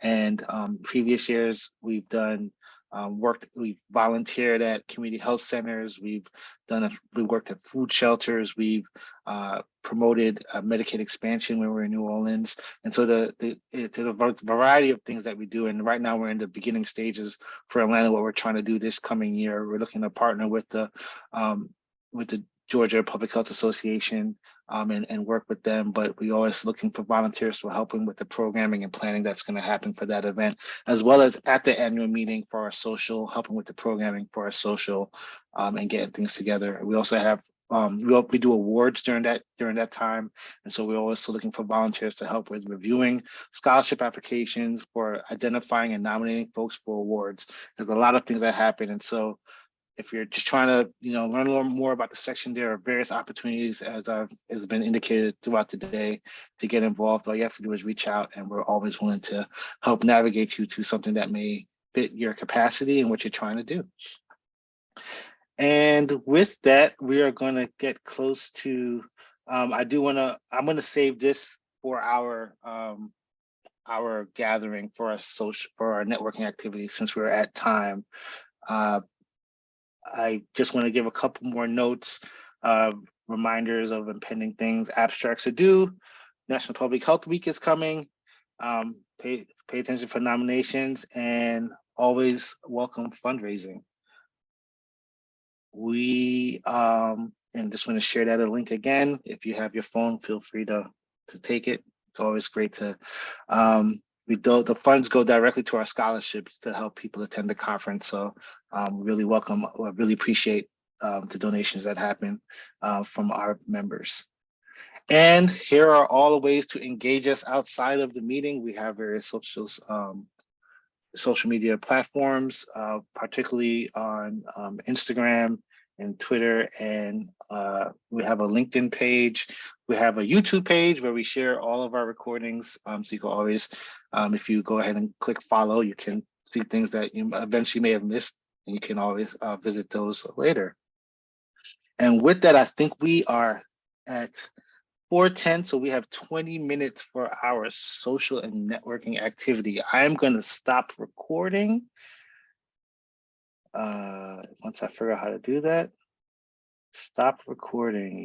And previous years, we've done we've volunteered at community health centers. We worked at food shelters. We've promoted Medicaid expansion when we were in New Orleans. And so there's a variety of things that we do. And right now we're in the beginning stages for Atlanta, what we're trying to do this coming year. We're looking to partner with the Georgia Public Health Association and work with them, but we're always looking for volunteers for helping with the programming and planning that's going to happen for that event, as well as at the annual meeting for our social, helping with the programming for our social and getting things together. We also have we do awards during that time, and so we're also looking for volunteers to help with reviewing scholarship applications, for identifying and nominating folks for awards. There's a lot of things that happen, and so if you're just trying to, learn a little more about the section, there are various opportunities, as has been indicated throughout the day, to get involved. All you have to do is reach out, and we're always willing to help navigate you to something that may fit your capacity and what you're trying to do. And with that, we are going to get close to. I'm going to save this for our gathering for our networking activities, since we're at time. I just want to give a couple more notes, reminders of impending things. Abstracts are due. National Public Health Week is coming. Pay attention for nominations, and always welcome fundraising. We and just want to share that link again. If you have your phone, feel free to take it. It's always great to. The funds go directly to our scholarships to help people attend the conference. So really welcome, I really appreciate the donations that happen from our members. And here are all the ways to engage us outside of the meeting. We have various social media platforms, particularly on Instagram and Twitter, and we have a LinkedIn page. We have a YouTube page where we share all of our recordings. So you can always, if you go ahead and click follow, you can see things that you eventually may have missed, and you can always visit those later. And with that, I think we are at 4:10, so we have 20 minutes for our social and networking activity. I am going to stop recording. Once I figure out how to do that, stop recording.